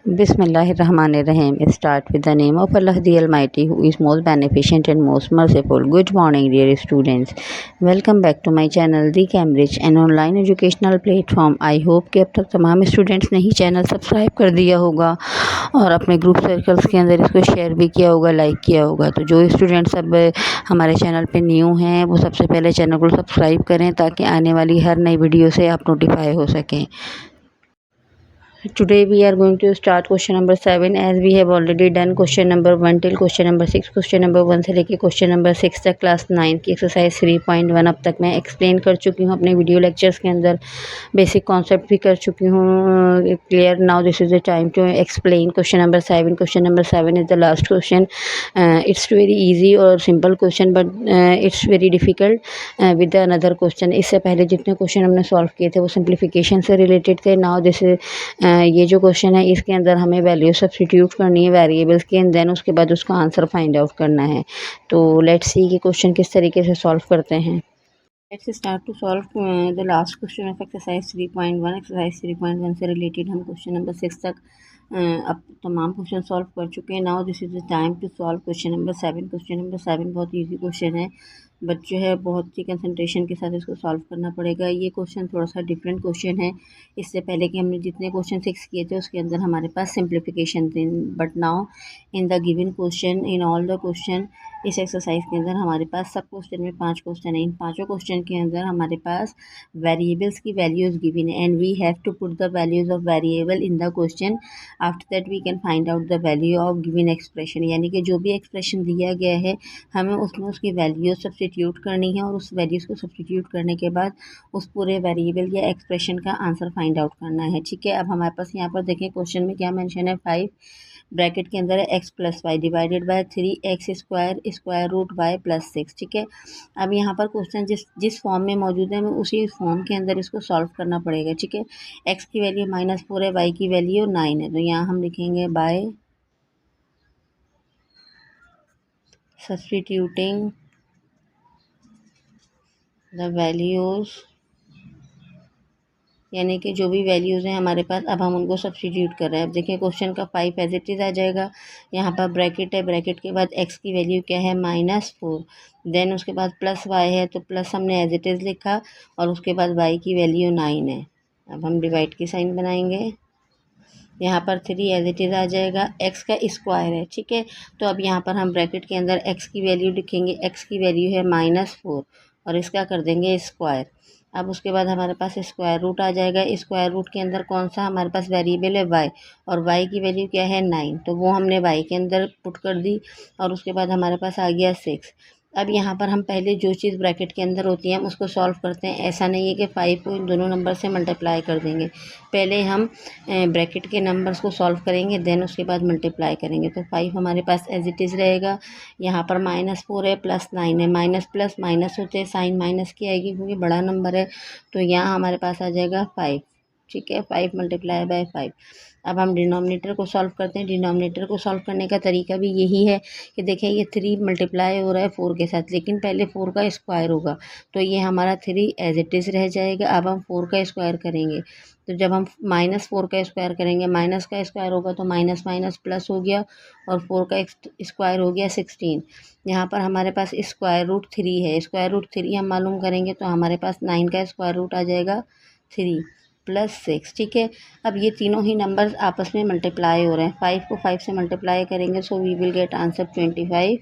Bismillahirrahmanirrahim. Start with the name of Allah the Almighty, who is most beneficent and most merciful. Good morning, dear students. Welcome back to my channel, The Cambridge, an online educational platform. I hope कि अब तक तमाम students ने ही channel subscribe कर दिया होगा और अपने ग्रुप सर्कल्स के अंदर इसको शेयर भी किया होगा, लाइक किया होगा। तो जो स्टूडेंट्स अब हमारे चैनल पे न्यू हैं वो सबसे पहले चैनल को सब्सक्राइब करें ताकि आने वाली हर नई वीडियो से आप नोटिफाई हो सकें। Today we are going to start question number 7 as we have already done question number 1 till question number 6। question number 1 से लेके question number 6 तक क्लास 9 की एक्सरसाइज 3.1 अब तक मैं एक्सप्लेन कर चुकी हूँ अपने वीडियो लेक्चर्स के अंदर। बेसिक कॉन्सेप्ट भी कर चुकी हूँ clear. Now this is the time to explain question number 7। Question number 7 is the last question. It's very easy और simple question but it's very difficult with another question. इससे पहले जितने क्वेश्चन हमने solve किए थे वो सिंप्लीफिकेशन से related थे। नाउ दिस ये जो क्वेश्चन है इसके अंदर हमें वैल्यू सब्स्टिट्यूट करनी है वेरिएबल्स की एंड देन उसके बाद उसका आंसर फाइंड आउट करना है। तो लेट्स सी कि क्वेश्चन किस तरीके से सॉल्व करते हैं। Let's start to solve the last question of exercise 3.1। Exercise 3.1 से रिलेटेड हम क्वेश्चन नंबर 6 तक अब तमाम क्वेश्चन सॉल्व कर चुके हैं। Now this is the time to solve question number 7। Question number 7 बहुत ईजी क्वेश्चन है बट जो है बहुत ही कंसंट्रेशन के साथ इसको सॉल्व करना पड़ेगा। ये क्वेश्चन थोड़ा सा डिफरेंट क्वेश्चन है। इससे पहले कि हमने जितने क्वेश्चन 6 किए थे उसके अंदर हमारे पास सिंप्लीफिकेशन थी but now in the given question in all the question इस एक्सरसाइज के अंदर हमारे पास सब क्वेश्चन में 5 क्वेश्चन है। इन पाँचों क्वेश्चन के अंदर हमारे पास वेरिएबल्स की वैल्यूज़ गिवन है and we have to put the values of variable in the question. After that we can find out the value of given expression. यानी कि जो भी एक्सप्रेशन दिया गया है हमें उसमें उसकी वैल्यू सब्स्टिट्यूट करनी है और उस वैल्यूज़ को सब्स्टिट्यूट करने के बाद उस पूरे वेरिएबल या एक्सप्रेशन का आंसर फाइंड आउट करना है। ठीक है, अब हमारे पास यहाँ पर देखें क्वेश्चन में क्या मेंशन है 5 ब्रैकेट के अंदर है x plus y divided by 3x square square root y plus 6। ठीक है, अब यहाँ पर क्वेश्चन जिस फॉर्म में मौजूद है हमें उसी फॉर्म के अंदर इसको सॉल्व करना पड़ेगा। ठीक है, x की वैल्यू -4 है, y की वैल्यू 9 है, तो यहाँ हम लिखेंगे बाय सब्स्टिट्यूटिंग द वैल्यूज़, यानी कि जो भी वैल्यूज़ हैं हमारे पास अब हम उनको सब्स्टिट्यूट कर रहे हैं। अब देखिए क्वेश्चन का 5 एज इट इज़ आ जाएगा। यहाँ पर ब्रैकेट है, ब्रैकेट के बाद x की वैल्यू क्या है -4, देन उसके बाद प्लस y है तो प्लस हमने एज इट इज़ लिखा और उसके बाद y की वैल्यू 9 है। अब हम डिवाइड की साइन बनाएंगे, यहाँ पर 3 एज इट इज़ आ जाएगा, x का स्क्वायर है। ठीक है, तो अब यहाँ पर हम ब्रैकेट के अंदर x की वैल्यू लिखेंगे, x की वैल्यू है -4 और इसका कर देंगे स्क्वायर। अब उसके बाद हमारे पास स्क्वायर रूट आ जाएगा। स्क्वायर रूट के अंदर कौन सा हमारे पास वेरिएबल है y और y की वैल्यू क्या है 9, तो वो हमने y के अंदर पुट कर दी और उसके बाद हमारे पास आ गया 6। अब यहाँ पर हम पहले जो चीज़ ब्रैकेट के अंदर होती है हम उसको सॉल्व करते हैं। ऐसा नहीं है कि 5 को इन दोनों नंबर से मल्टीप्लाई कर देंगे, पहले हम ब्रैकेट के नंबर्स को सॉल्व करेंगे देन उसके बाद मल्टीप्लाई करेंगे। तो 5 हमारे पास एज इट इज़ रहेगा। यहाँ पर -4 है प्लस 9 है, माइनस प्लस माइनस होते हैं, साइन माइनस की आएगी क्योंकि बड़ा नंबर है, तो यहाँ हमारे पास आ जाएगा 5। ठीक है, 5 मल्टीप्लाई बाय 5। अब हम डिनोमिनेटर को सॉल्व करते हैं। डिनोमिनेटर को सॉल्व करने का तरीका भी यही है कि देखें ये 3 मल्टीप्लाई हो रहा है 4 के साथ, लेकिन पहले 4 का स्क्वायर होगा तो ये हमारा 3 एज इट इज़ रह जाएगा। अब हम 4 का स्क्वायर करेंगे, तो जब हम -4 का स्क्वायर करेंगे माइनस का स्क्वायर होगा तो माइनस माइनस प्लस हो गया और 4 का स्क्वायर हो गया 16। यहाँ पर हमारे पास स्क्वायर रूट 3 है, स्क्वायर रूट 3 हम मालूम करेंगे तो हमारे पास 9 का स्क्वायर रूट आ जाएगा 3 प्लस 6। ठीक है, अब ये तीनों ही नंबर्स आपस में मल्टीप्लाई हो रहे हैं। 5 को 5 से मल्टीप्लाई करेंगे so we will get answer 25।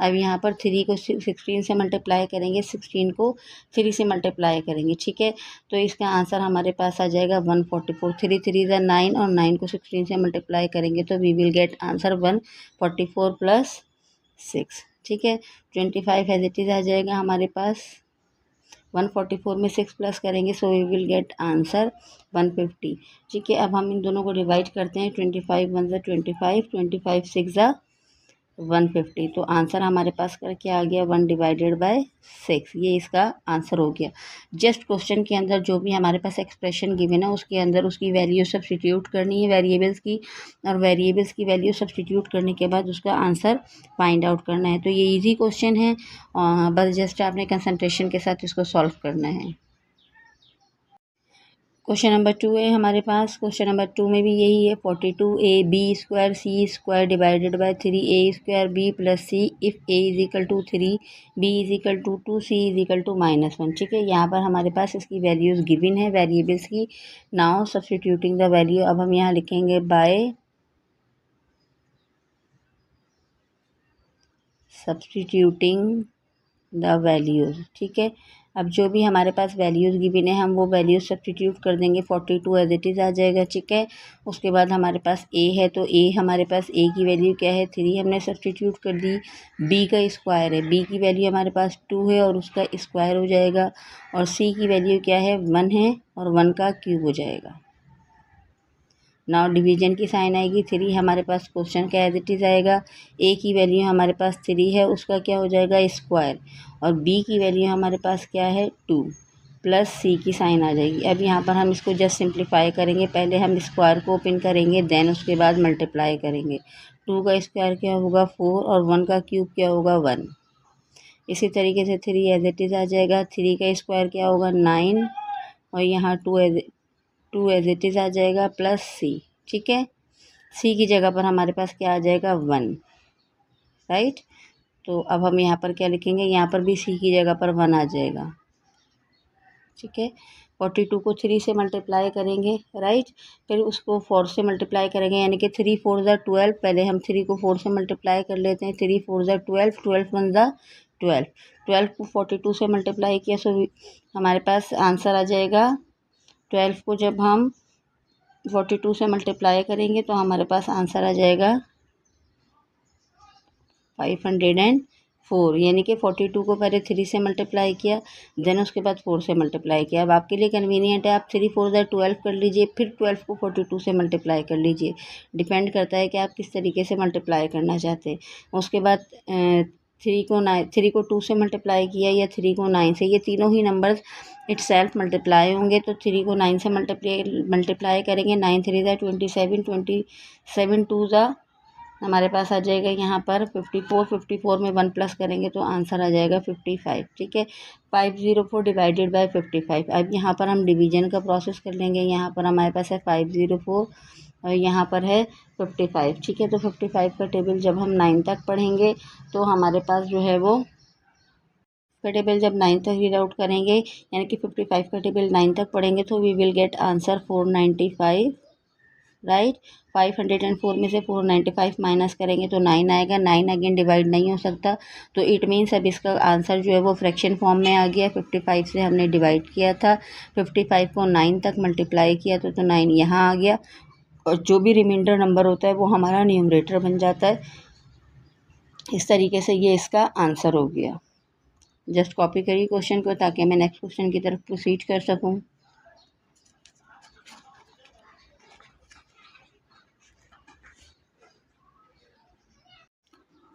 अब यहाँ पर 3 को 16 से मल्टीप्लाई करेंगे, 16 को 3 से मल्टीप्लाई करेंगे। ठीक है, तो इसका आंसर हमारे पास आ जाएगा 144। 3 3 ज़ा 9 और 9 को 16 से मल्टीप्लाई करेंगे तो we will get answer 144 plus 6। ठीक है, 25 एज इट इज़ आ जाएगा हमारे पास। 144 में 6 प्लस करेंगे so we will get answer 150। ठीक है, अब हम इन दोनों को डिवाइड करते हैं। 25 1 ज़ा 25, 25 6 ज़ा 150, तो आंसर हमारे पास करके आ गया 1 डिवाइडेड बाय 6। ये इसका आंसर हो गया। जस्ट क्वेश्चन के अंदर जो भी हमारे पास एक्सप्रेशन गिवन है उसके अंदर उसकी वैल्यू सब्स्टिट्यूट करनी है वेरिएबल्स की, और वेरिएबल्स की वैल्यू सब्स्टिट्यूट करने के बाद उसका आंसर फाइंड आउट करना है। तो ये इजी क्वेश्चन है, बस जस्ट आपने कंसंट्रेशन के साथ इसको सॉल्व करना है। क्वेश्चन नंबर 2 है हमारे पास। क्वेश्चन नंबर 2 में भी यही है 42ab square c divided by 3a² b plus c if a is equal to 3 b is equal to 2 c is equal to -1। ठीक है, यहाँ पर हमारे पास इसकी वैल्यूज़ गिवन है वेरिएबल्स की। नाउ सब्स्टिट्यूटिंग द वैल्यू, अब हम यहाँ लिखेंगे बाय सब्स्टिट्यूटिंग द वैल्यूज़। ठीक है, अब जो भी हमारे पास वैल्यूज़ गिवन है हम वो वैल्यूज़ सब्स्टिट्यूट कर देंगे। 42 एज इट इज़ आ जाएगा। ठीक है, उसके बाद हमारे पास a है तो a हमारे पास a की वैल्यू क्या है 3 हमने सब्स्टिट्यूट कर दी। b का स्क्वायर है, b की वैल्यू हमारे पास 2 है और उसका स्क्वायर हो जाएगा। और c की वैल्यू क्या है 1 है और 1 का क्यूब हो जाएगा। नाउ डिवीजन की साइन आएगी 3 हमारे पास क्वेश्चन का एज इट इज़ आएगा। a की वैल्यू हमारे पास 3 है उसका क्या हो जाएगा स्क्वायर, और b की वैल्यू हमारे पास क्या है 2 प्लस c की साइन आ जाएगी। अब यहाँ पर हम इसको जस्ट सिंप्लीफाई करेंगे। पहले हम स्क्वायर को ओपन करेंगे देन उसके बाद मल्टीप्लाई करेंगे। 2 का स्क्वायर क्या होगा 4 और 1 का क्यूब क्या होगा 1। इसी तरीके से 3 एज इट इज़ आ जाएगा। 3 का स्क्वायर क्या होगा 9 और यहाँ 2 एज इट इज़ आ जाएगा प्लस c। ठीक है, c की जगह पर हमारे पास क्या आ जाएगा 1, राइट। तो अब हम यहाँ पर क्या लिखेंगे, यहाँ पर भी c की जगह पर 1 आ जाएगा। ठीक है, 42 को 3 से मल्टीप्लाई करेंगे, राइट। फिर उसको 4 से मल्टीप्लाई करेंगे, यानी कि 3 4 ज़ा 12। पहले हम 3 को 4 से मल्टीप्लाई कर लेते हैं। 3 4 ज़ा 12, 12 1 ज़ा 12। 12 को 42 से मल्टीप्लाई किया सो हमारे पास आंसर आ जाएगा। 12 को जब हम 42 से मल्टीप्लाई करेंगे तो हमारे पास आंसर आ जाएगा 504, यानी कि 42 को पहले 3 से मल्टीप्लाई किया देन उसके बाद 4 से मल्टीप्लाई किया। अब आपके लिए कन्वीनियंट है आप 3 4 ज़ा 12 कर लीजिए, फिर 12 को 42 से मल्टीप्लाई कर लीजिए। डिपेंड करता है कि आप किस तरीके से मल्टीप्लाई करना चाहते हैं। उसके बाद 3 को 2 से मल्टीप्लाई किया या 3 को 9 से, ये तीनों ही नंबर्स इट सेल्फ मल्टीप्लाई होंगे। तो 3 को 9 से मल्टीप्लाई करेंगे। 9 3 ज़ा 27, 27 2 ज़ा हमारे पास आ जाएगा यहाँ पर 54। 54 में 1 प्लस करेंगे तो आंसर आ जाएगा 55। ठीक है, 504 डिवाइडेड बाय 55। अब यहाँ पर हम डिवीजन का प्रोसेस कर लेंगे। यहाँ पर हमारे पास है 504 और यहाँ पर है 55। ठीक है, तो 55 का टेबल जब हम 9 तक पढ़ेंगे तो हमारे पास जो है वो का टेबल जब 9 तक रीड आउट करेंगे, यानी कि 55 का टेबल 9 तक पढ़ेंगे तो we will get answer 495, right. 504 में से 495 माइनस करेंगे तो 9 आएगा। 9 अगेन डिवाइड नहीं हो सकता, तो इट मीन्स अब इसका आंसर जो है वो फ्रैक्शन फॉर्म में आ गया। 55 से हमने डिवाइड किया था, 55 को 9 तक मल्टीप्लाई किया तो 9 यहाँ आ गया, और जो भी रिमाइंडर नंबर होता है वो हमारा न्यूमरेटर बन जाता है। इस तरीके से ये इसका आंसर हो गया। जस्ट कॉपी करिए क्वेश्चन को ताकि मैं नेक्स्ट क्वेश्चन की तरफ प्रोसीड कर सकूँ।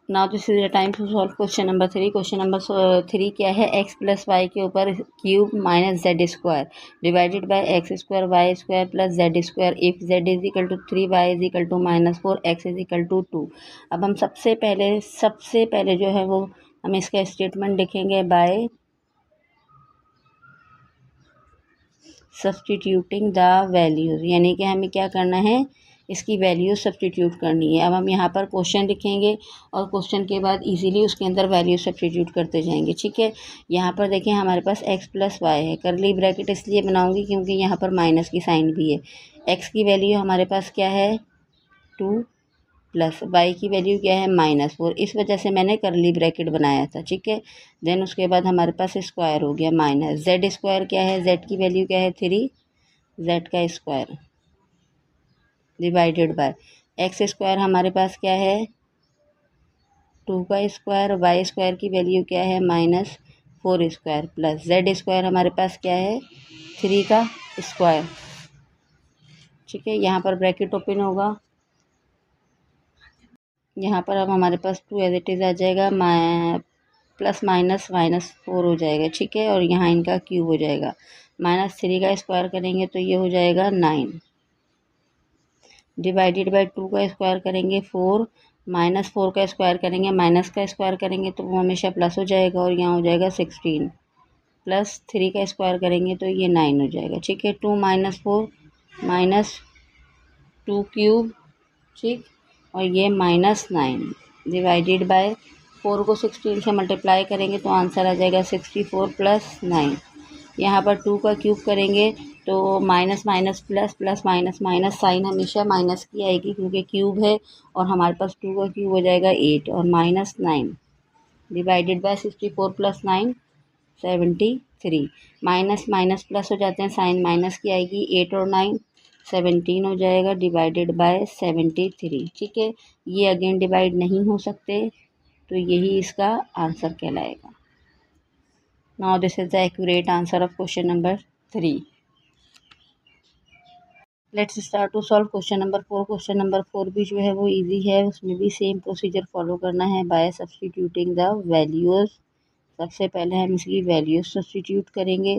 Now this is the time to solve question number 3। Question number 3 क्या है, x प्लस वाई के ऊपर cube minus z square divided by x square y square plus z square if z is equal to 3 y is equal to -4 x is equal to 2। अब हम सबसे पहले जो है वो हम इसका स्टेटमेंट लिखेंगे बाय सब्स्टिट्यूटिंग द वैल्यूज़, यानी कि हमें क्या करना है इसकी वैल्यू सब्स्टिट्यूट करनी है। अब हम यहाँ पर क्वेश्चन लिखेंगे और क्वेश्चन के बाद इजीली उसके अंदर वैल्यू सब्स्टिट्यूट करते जाएंगे। ठीक है, यहाँ पर देखें हमारे पास x प्लस वाई है। करली ब्रैकेट इसलिए बनाऊंगी क्योंकि यहाँ पर माइनस की साइन भी है। x की वैल्यू हमारे पास क्या है 2 प्लस y की वैल्यू क्या है -4, इस वजह से मैंने करली ब्रैकेट बनाया था। ठीक है, देन उसके बाद हमारे पास स्क्वायर हो गया माइनस जेड स्क्वायर क्या है, z की वैल्यू क्या है 3, z का square divided by x square हमारे पास क्या है 2 का स्क्वायर, वाई स्क्वायर की वैल्यू क्या है -4 स्क्वायर प्लस जेड स्क्वायर हमारे पास क्या है 3 का स्क्वायर। ठीक है, यहाँ पर ब्रैकेट ओपन होगा, यहाँ पर अब हमारे पास 2 एज इट इज़ आ जाएगा, प्लस माइनस -4 हो जाएगा। ठीक है, और यहाँ इनका क्यूब हो जाएगा। -3 का स्क्वायर करेंगे तो ये हो जाएगा 9 डिवाइडेड बाय 2 का स्क्वायर करेंगे 4, -4 का स्क्वायर करेंगे, माइनस का स्क्वायर करेंगे तो वो हमेशा प्लस हो जाएगा और यहाँ हो जाएगा 16। प्लस 3 का स्क्वायर करेंगे तो ये 9 हो जाएगा। ठीक है, 2 माइनस 4 माइनस 2 क्यूब, ठीक, और ये -9 डिवाइडेड बाय 4 को 16 से मल्टीप्लाई करेंगे तो आंसर आ जाएगा 64 + 9। यहाँ पर 2 का क्यूब करेंगे तो minus minus plus plus minus minus sign हमेशा माइनस की आएगी क्योंकि क्यूब है, और हमारे पास 2 का क्यूब हो जाएगा 8 और -9 divided by 64 + 9 73। Minus minus plus हो जाते हैं, साइन माइनस की आएगी, 8 और 9 17 हो जाएगा डिवाइडेड बाय 73। ठीक है, ये अगेन डिवाइड नहीं हो सकते तो यही इसका आंसर कहलाएगा। Now this is the accurate answer of question number 3। Let's start to solve question number 4। Question number 4 भी जो है वो इजी है, उसमें भी सेम प्रोसीजर फॉलो करना है बाय सब्सटीट्यूटिंग द वैल्यूज़। सबसे पहले हम इसकी वैल्यूज सब्सटीट्यूट करेंगे।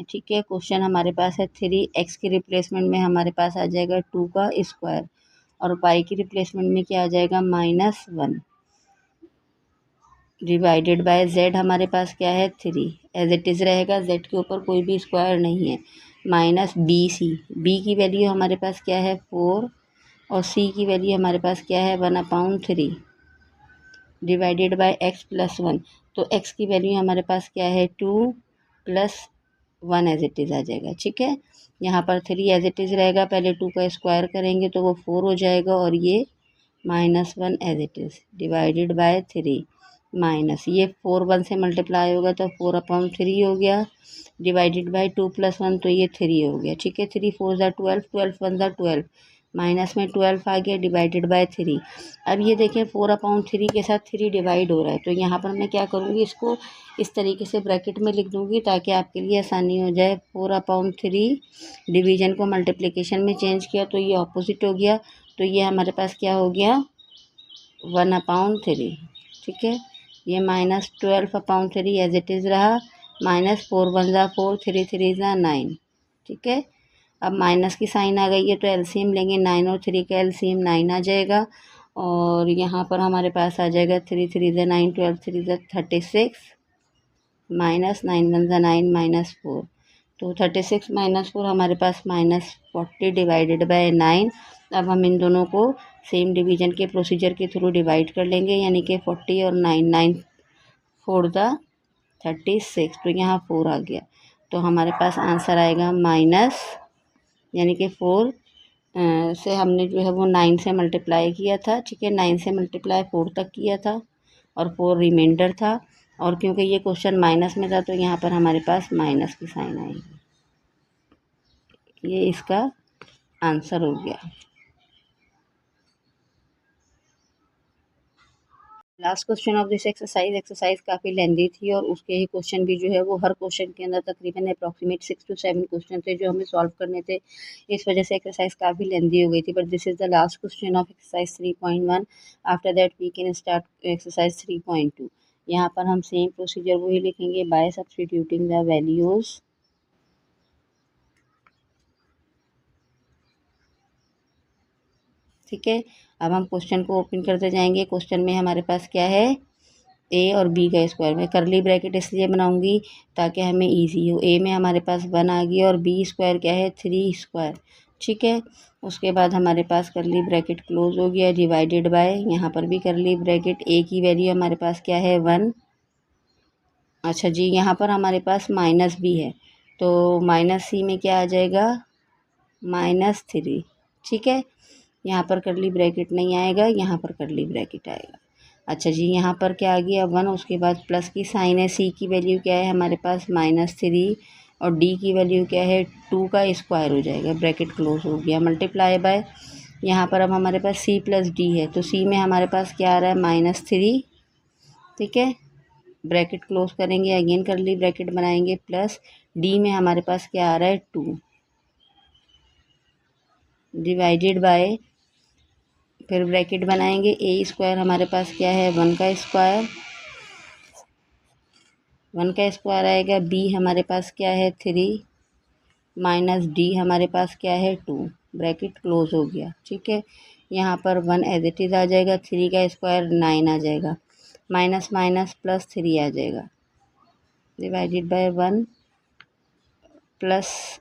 ठीक है, क्वेश्चन हमारे पास है 3x की रिप्लेसमेंट में हमारे पास आ जाएगा 2 का स्क्वायर, और y की रिप्लेसमेंट में क्या आ जाएगा -1 डिवाइडेड बाय z हमारे पास क्या है 3, एज इट इज़ रहेगा, z के ऊपर कोई भी स्क्वायर नहीं है, -bc, b की वैल्यू हमारे पास क्या है 4 और c की वैल्यू हमारे पास क्या है 1/3 डिवाइडेड बाय x + 1। तो x की वैल्यू हमारे पास क्या है 2 + 1 एज इट इज़ आ जाएगा। ठीक है, यहाँ पर 3 एज इट इज़ रहेगा, पहले 2 का स्क्वायर करेंगे तो वो 4 हो जाएगा, और ये -1 as it is divided by 3 minus ये 4 1 से मल्टीप्लाई होगा तो 4/3 हो गया डिवाइडेड बाय 2 + 1 तो ये 3 हो गया। ठीक है, 3 4 ज़ा 12, 12 1 ज़ा 12, माइनस में 12 आ गया डिवाइडेड बाय 3। अब ये देखें 4/3 के साथ 3 डिवाइड हो रहा है, तो यहाँ पर मैं क्या करूँगी, इसको इस तरीके से ब्रैकेट में लिख दूँगी ताकि आपके लिए आसानी हो जाए। 4/3 डिवीज़न को मल्टीप्लिकेशन में चेंज किया तो ये ऑपोजिट हो गया, तो ये हमारे पास क्या हो गया 1/3। ठीक है, ये -12/3 एज इट इज़ रहा, -4 1 ज़ा 4, 3 3 ज़ा 9। ठीक है, अब माइनस की साइन आ गई है तो एलसीएम लेंगे, 9 और 3 का एलसीएम 9 आ जाएगा, और यहाँ पर हमारे पास आ जाएगा 3 3 ज़ा 9, 12 3 ज़ा 36, -9 1 ज़ा 9, -4, तो 36 -4 हमारे पास -40 डिवाइडेड बाय 9। अब हम इन दोनों को सेम डिवीजन के प्रोसीजर के थ्रू डिवाइड कर लेंगे, यानी कि 40 और 9, 9 4 ज़ा 36, तो यहाँ 4 आ गया, तो हमारे पास आंसर आएगा माइनस, यानी कि 4 से हमने जो है वो 9 से मल्टीप्लाई किया था। ठीक है, 9 से मल्टीप्लाई 4 तक किया था और 4 रिमाइंडर था, और क्योंकि ये क्वेश्चन माइनस में था तो यहाँ पर हमारे पास माइनस की साइन आएगी। ये इसका आंसर हो गया। Last question of this exercise काफ़ी लेंदी थी, और उसके ही क्वेश्चन भी जो है वो हर क्वेश्चन के अंदर तकरीबन अप्रॉक्सीमेट 6 to 7 क्वेश्चन थे जो हमें सॉल्व करने थे, इस वजह से एक्सरसाइज काफ़ी लेंदी हो गई थी। But this is the last question of exercise 3.1। After that we can start exercise 3.2। यहाँ पर हम सेम प्रोसीजर वही लिखेंगे बाय सब्सटीट्यूटिंग द वैल्यूज़। ठीक है, अब हम क्वेश्चन को ओपन करते जाएंगे। क्वेश्चन में हमारे पास क्या है, ए और बी का स्क्वायर। मैं करली ब्रैकेट इसलिए बनाऊंगी ताकि हमें इजी हो। ए में हमारे पास 1 आ गया और बी स्क्वायर क्या है 3 स्क्वायर। ठीक है, उसके बाद हमारे पास करली ब्रैकेट क्लोज हो गया डिवाइडेड बाय, यहाँ पर भी करली ब्रैकेट, ए की वैल्यू हमारे पास क्या है 1। अच्छा जी, यहाँ पर हमारे पास माइनस भी है, तो माइनस सी में क्या आ जाएगा -3। ठीक है, यहाँ पर करली ब्रैकेट नहीं आएगा, यहाँ पर करली ब्रैकेट आएगा। अच्छा जी, यहाँ पर क्या आ गया 1, उसके बाद प्लस की साइन है, सी की वैल्यू क्या है हमारे पास -3, और डी की वैल्यू क्या है 2 का स्क्वायर हो जाएगा, ब्रैकेट क्लोज हो गया, मल्टीप्लाई बाय, यहाँ पर अब हमारे पास सी प्लस डी है, तो सी में हमारे पास क्या आ रहा है -3। ठीक है, ब्रैकेट क्लोज करेंगे, अगेन करली ब्रैकेट बनाएंगे, प्लस डी में हमारे पास क्या आ रहा है 2 डिवाइडेड बाय, फिर ब्रैकेट बनाएंगे, ए स्क्वायर हमारे पास क्या है 1 का स्क्वायर, 1 का स्क्वायर आएगा, बी हमारे पास क्या है 3 माइनस डी हमारे पास क्या है 2, ब्रैकेट क्लोज हो गया। ठीक है, यहाँ पर 1 एज इट इज़ आ जाएगा, 3 का स्क्वायर 9 आ जाएगा, माइनस माइनस प्लस 3 आ जाएगा। Divided by 1 plus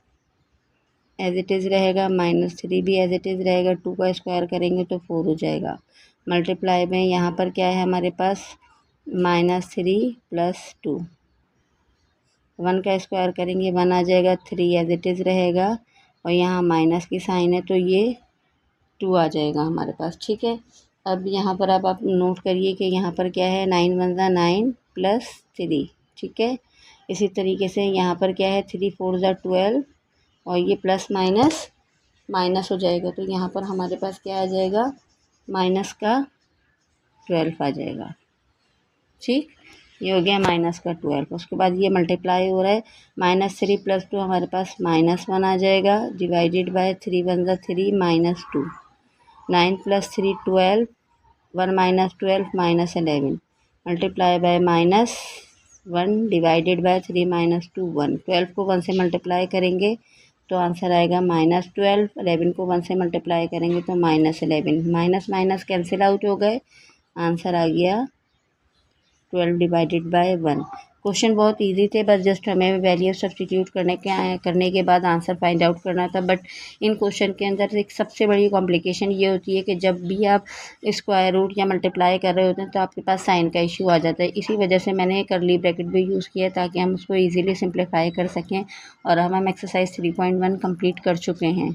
as it is रहेगा -3 भी एज इट इज़ रहेगा, 2 का स्क्वायर करेंगे तो 4 हो जाएगा। मल्टीप्लाई में यहाँ पर क्या है हमारे पास -3 + 2, 1 का स्क्वायर करेंगे 1 आ जाएगा, 3 एज इट इज़ रहेगा और यहाँ माइनस की साइन है तो ये 2 आ जाएगा हमारे पास। ठीक है, अब यहाँ पर अब आप नोट करिए कि यहाँ पर क्या है 9 × 1 = 9 + 3। ठीक है, इसी तरीके से यहाँ पर क्या है 3 × 4 = 12 और ये प्लस माइनस माइनस हो जाएगा तो यहाँ पर हमारे पास क्या आ जाएगा -12 आ जाएगा। ठीक, ये हो गया -12। उसके बाद ये मल्टीप्लाई हो रहा है -3 + 2 हमारे पास -1 आ जाएगा, divided by 3 × 1 = 3 -2, 9 + 3 = 12, 1 - 12 -11, multiply by -1 divided by 3 - 2 1, 12 को 1 से मल्टीप्लाई करेंगे तो आंसर आएगा -12, 11 को 1 से मल्टीप्लाई करेंगे तो -11, माइनस माइनस कैंसिल आउट हो गए, आंसर आ गया 12 डिवाइडेड बाय 1। क्वेश्चन बहुत इजी थे, बस जस्ट हमें वैल्यू सब्स्टिट्यूट करने के बाद आंसर फाइंड आउट करना था। बट इन क्वेश्चन के अंदर एक सबसे बड़ी कॉम्प्लिकेशन ये होती है कि जब भी आप स्क्वायर रूट या मल्टीप्लाई कर रहे होते हैं तो आपके पास साइन का इशू आ जाता है। इसी वजह से मैंने कर्ली ब्रैकेट भी यूज़ किया ताकि हम उसको ईजिली सिंप्लीफाई कर सकें। और हम एक्सरसाइज 3.1 कंप्लीट कर चुके हैं।